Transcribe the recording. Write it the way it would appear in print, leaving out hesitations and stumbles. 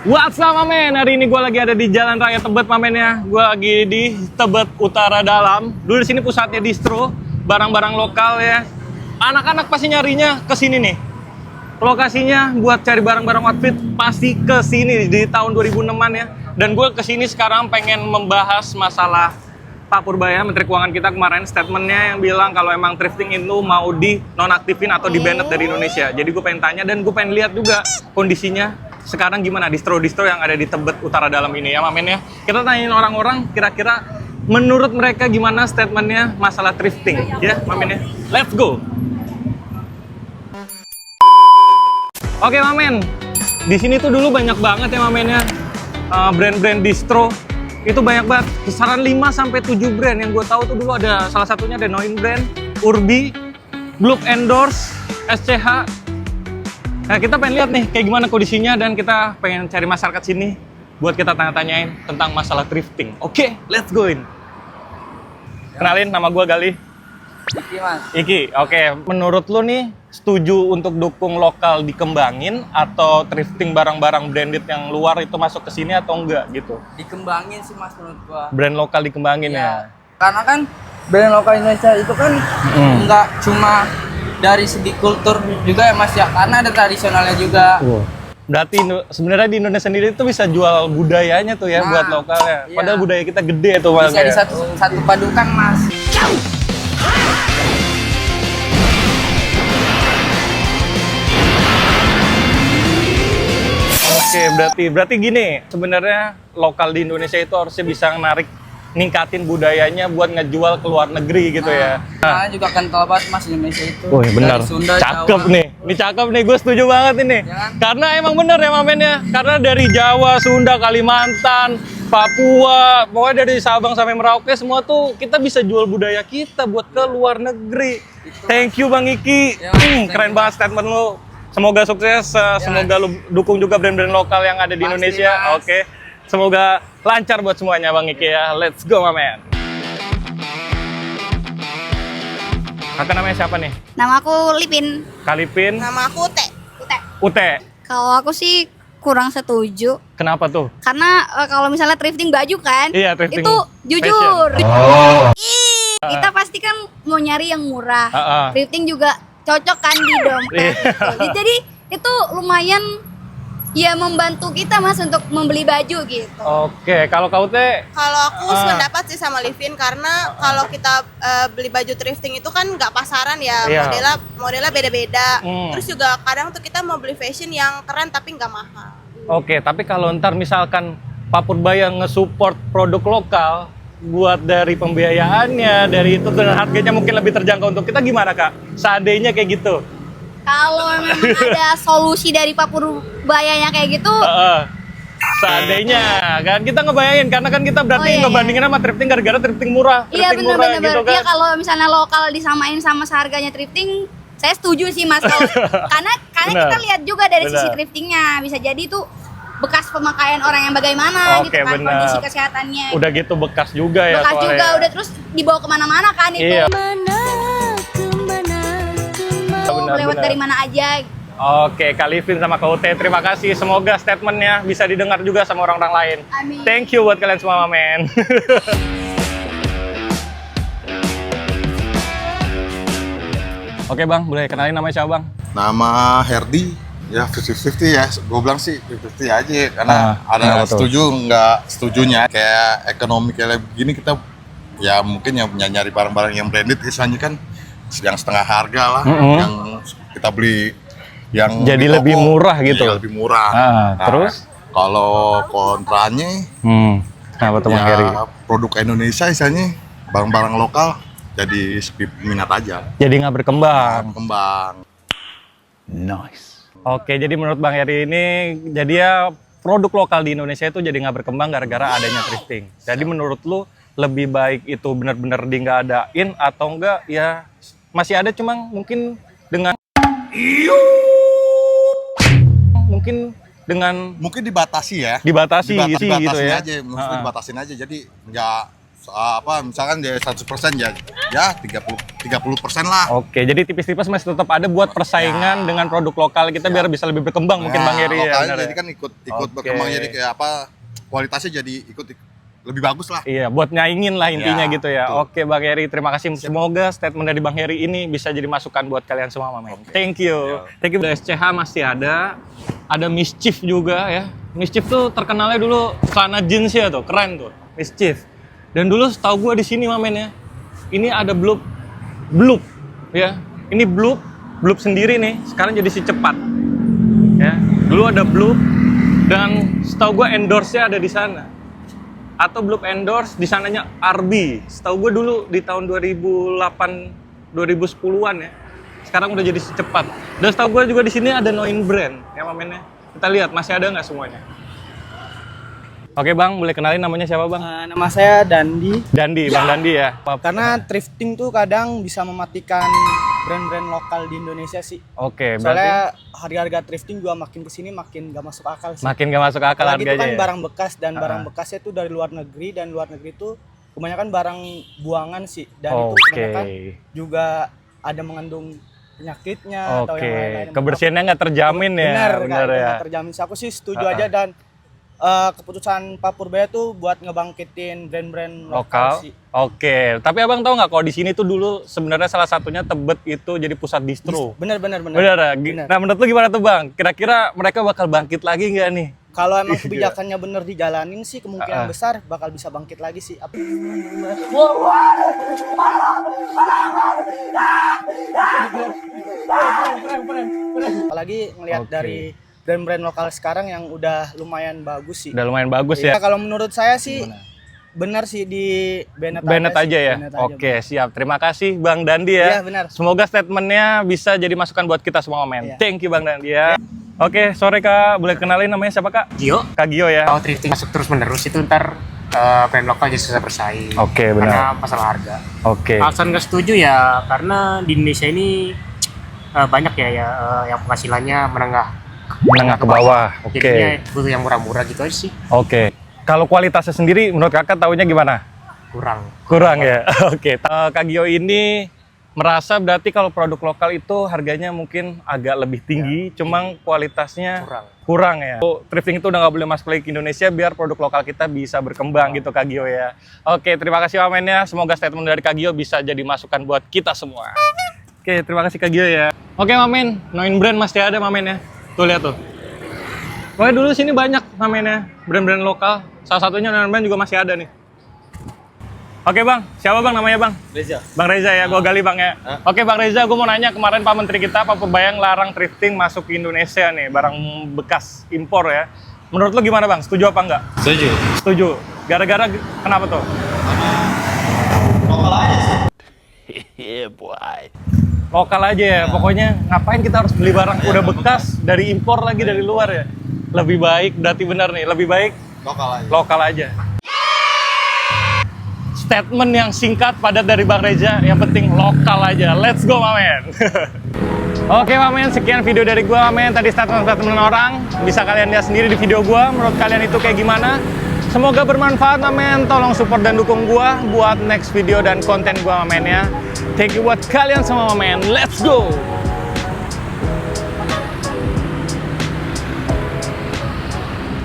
What's up, Mamen? Hari ini gue lagi ada di Jalan Raya Tebet, Mamen ya. Gue lagi di Tebet Utara Dalam. Dulu di sini pusatnya distro, barang-barang lokal ya. Anak-anak pasti nyarinya ke sini nih. Lokasinya buat cari barang-barang outfit pasti ke sini di tahun 2006-an ya. Dan gue ke sini sekarang pengen membahas masalah Pak Purbaya, Menteri Keuangan kita kemarin statementnya yang bilang kalau emang thrifting itu mau di nonaktifin atau di banned dari Indonesia. Jadi gue pengen tanya dan gue pengen lihat juga kondisinya sekarang gimana distro-distro yang ada di Tebet Utara Dalam ini ya, Mamen ya. Kita tanyain orang-orang kira-kira menurut mereka gimana statementnya masalah thrifting ya, Mamen ya. Let's go. Oke, Mamen. Di sini tuh dulu banyak banget ya, Mamen ya. Brand-brand distro itu banyak banget, kisaran 5-7 brand. Yang gue tahu tuh dulu ada salah satunya ada Noin Brand, Urbi, Globe Endorse, SCH. Nah, kita pengen lihat nih kayak gimana kondisinya dan kita pengen cari masyarakat sini buat kita tanya-tanyain tentang masalah thrifting. Oke, let's go in. Kenalin, nama gue Gali. Iki, Mas. Iki, oke. Menurut lu nih, setuju untuk dukung lokal dikembangin atau thrifting barang-barang branded yang luar itu masuk ke sini atau enggak gitu? Dikembangin sih, Mas, menurut gua. Brand lokal dikembangin ya? Karena kan brand lokal Indonesia itu kan nggak cuma dari segi kultur juga ya, Mas ya, karena ada tradisionalnya juga. Berarti sebenarnya di Indonesia sendiri itu bisa jual budayanya tuh ya, Nah, buat lokalnya. iya. Padahal budaya kita gede tuh, Bang. Bisa di satu padukan, Mas. Oke, berarti gini, sebenarnya lokal di Indonesia itu harusnya bisa ningkatin budayanya buat ngejual ke luar negeri gitu ya. Nah, juga kental banget, Mas, Indonesia itu. Oh, benar. Dari Sunda, Cakep Jawa. nih. Ini cakep nih, gue setuju banget ini. Ya kan? Karena emang bener ya, Mamen ya. Karena dari Jawa, Sunda, Kalimantan, Papua, pokoknya dari Sabang sampai Merauke semua tuh kita bisa jual budaya kita buat ke luar negeri. Thank you, Bang Iki. Ya, Keren banget statement lu. Semoga sukses, semoga lu dukung juga brand-brand lokal yang ada di Pasti, Indonesia. Mas. Oke. Semoga lancar buat semuanya, Bang Iki ya. Let's go, Mamen. Kakak namanya siapa nih? Nama aku Lipin. Kalipin, Nama aku Ute. Ute. Kalau aku sih kurang setuju. Kenapa tuh? Karena kalau misalnya thrifting baju kan, Iya, thrifting itu jujur. fashion. Kita pasti kan mau nyari yang murah. Ah. Thrifting juga cocok kan di dompet. Iya. Gitu. Jadi itu lumayan ya membantu kita, Mas, untuk membeli baju gitu. Oke, kalau kau teh, Kalau aku sependapat sih sama Livin karena kalau kita beli baju thrifting itu kan nggak pasaran ya, Iya. modelnya beda-beda. Hmm. Terus juga kadang tuh kita mau beli fashion yang keren tapi nggak mahal. oke, tapi kalau ntar misalkan Pak Purbaya nge-support produk lokal, buat dari pembiayaannya, dari itu dan harganya mungkin lebih terjangkau untuk kita, gimana Kak? Seandainya kayak gitu. Kalau memang ada solusi dari Pak Purbayanya kayak gitu, Seandainya kan kita ngebayangin karena kan kita berarti Oh, iya, ngebandingin sama thrifting gara-gara thrifting murah, iya thrifting murah benar-benar. gitu kan. Iya, kalau misalnya lokal disamain sama seharganya thrifting, saya setuju sih, Mas. Karena Benar. kita lihat juga dari sisi Benar. thriftingnya, bisa jadi tuh bekas pemakaian orang yang bagaimana Oke, gitu kan, benar. kondisi kesehatannya. Udah gitu bekas juga ya bekas soalnya. juga udah terus dibawa kemana-mana kan itu. Iya. Lewat dari mana aja. Oke, Kak Livin sama Kak Ute, terima kasih. Semoga statementnya bisa didengar juga sama orang-orang lain. Amin. Thank you buat kalian semua, Mamen. Oke Bang, boleh kenalin namanya siapa Bang? Nama Herdi, ya 50-50 ya, gue bilang sih 50 aja karena ada kenapa yang tuh? setuju, nggak setujunya. Kayak ekonomi kayak begini kita ya mungkin yang nyari barang-barang yang branded misalnya kan yang setengah harga lah, yang kita beli yang Jadi di toko, lebih murah gitu? iya, lebih murah. Terus? Kalau kontranya Kenapa tuh Bang Heri? ya produk Indonesia misalnya barang-barang lokal jadi sepi minat aja, Jadi nggak berkembang. kembang. Oke, jadi menurut Bang Heri ini, jadi ya produk lokal di Indonesia itu jadi nggak berkembang gara-gara adanya thrifting. Jadi menurut lu lebih baik itu benar-benar di nggak adain atau enggak ya masih ada cuma mungkin dengan Mungkin dibatasi ya. dibatasi gitu dibatasin ya. aja, maksudnya dibatasin aja. Jadi nggak misalkan dia 100% ya 30% lah. Oke, jadi tipis-tipis masih tetap ada buat persaingan dengan produk lokal kita biar bisa lebih berkembang mungkin Bang Heri ya. Lokalnya benar jadi ya? kan ikut berkembang, jadi kayak kualitasnya jadi ikut lebih bagus lah. Iya, buat nyaingin lah intinya Ya, gitu ya. betul. Oke Bang Heri, terima kasih. Semoga statement dari Bang Heri ini bisa jadi masukan buat kalian semua, Mamen. Thank you. Thank you. SCH masih ada Mischief juga ya. Mischief tuh terkenalnya dulu celana jeans ya tuh, keren tuh, Mischief. Dan dulu setahu gue di sini, Mamen ya, ini ada Bloop ya. Ini Bloop sendiri nih, sekarang jadi si Cepat. Ya, dulu ada Bloop dan setahu gue endorse-nya ada di sana. Atau Bloop endorse di sananya RB. Setahu gue dulu di tahun 2008 2010-an ya. Sekarang udah jadi secepat. Dan setahu gue juga di sini ada Noin Brand ya Mamennya. Kita lihat masih ada nggak semuanya. Oke Bang, boleh kenalin namanya siapa Bang? Nama saya Dandi. Dandi, Bang Dandi ya. Karena thrifting tuh kadang bisa mematikan brand-brand lokal di Indonesia sih. Oke, berarti Soalnya harga-harga thrifting juga makin kesini makin gak masuk akal sih. makin gak masuk akal Apalagi itu harganya kan ya. barang bekas dan barang bekasnya tuh dari luar negeri, dan luar negeri itu kebanyakan barang buangan sih. Dan itu kebanyakan juga ada mengandung penyakitnya atau yang lain-lain. Kebersihannya nggak terjamin ya. Benar ya. nggak terjamin sih. Aku sih setuju aja, dan keputusan Pak Purbaya tuh buat ngebangkitin brand-brand lokal sih. Oke, tapi abang tahu nggak kalau di sini tuh dulu sebenarnya salah satunya Tebet itu jadi pusat distro. Bener. Bener ya? Nah menurut lu gimana tuh bang? Kira-kira mereka bakal bangkit lagi nggak nih? Kalau emang kebijakannya bener dijalanin sih, kemungkinan besar bakal bisa bangkit lagi sih. Apalagi ngelihat dari brand-brand lokal sekarang yang udah lumayan bagus sih. Udah lumayan bagus ya. Kalau menurut saya sih benar sih di Bennett aja ya. Oke, siap. Terima kasih Bang Dandi ya. Iya, benar. Semoga statementnya bisa jadi masukan buat kita semua, men. Iya. Thank you Bang Dandi ya. Oke, sore Kak. Boleh kenalin namanya siapa Kak? Gio. Kak Gio ya. Kalau thrifting masuk terus menerus itu ntar brand lokal jadi susah bersaing. Oke, Karena benar. masalah harga. Oke. Alasan nggak setuju ya karena di Indonesia ini banyak ya yang penghasilannya menengah Menengah ke bawah. Oke. Jadinya butuh yang murah-murah gitu aja sih. Oke. Kalau kualitasnya sendiri menurut Kakak tahunya gimana? Kurang ya. Oke. Kak Gio ini merasa berarti kalau produk lokal itu harganya mungkin agak lebih tinggi, cuma kualitasnya kurang ya. Thrifting itu udah nggak boleh masuk lagi ke Indonesia biar produk lokal kita bisa berkembang gitu Kak Gio ya. Oke, terima kasih Wamennya. Semoga statement dari Kak Gio bisa jadi masukan buat kita semua. Oke, terima kasih Kak Gio ya. Oke Mamen, Noin Brand masih ada Mamen ya. Tuh lihat tuh. Pokoknya dulu sini banyak Mamennya, brand-brand lokal. Salah satunya Noin Brand juga masih ada nih. Oke Bang, siapa Bang namanya Bang? Reza. Bang Reza ya, gue gali Bang ya. Oke Bang Reza, gue mau nanya kemarin Pak Menteri kita, Pak Purbaya larang thrifting masuk ke Indonesia nih, barang bekas impor ya. Menurut lo gimana Bang, setuju apa enggak? Setuju. Setuju. Gara-gara kenapa tuh? Lokal aja sih. Lokal aja ya, pokoknya ngapain kita harus beli barang udah bekas dari impor lagi dari luar ya? Lebih baik, berarti benar nih, lebih baik lokal aja. Statement yang singkat padat dari Bang Reza, yang penting lokal aja. Let's go Mamen. Oke Mamen, sekian video dari gua Mamen. Tadi statement orang, bisa kalian lihat sendiri di video gua. Menurut kalian itu kayak gimana? Semoga bermanfaat Mamen. Tolong support dan dukung gua buat next video dan konten gua Mamen ya. Thank you buat kalian semua Mamen. Let's go.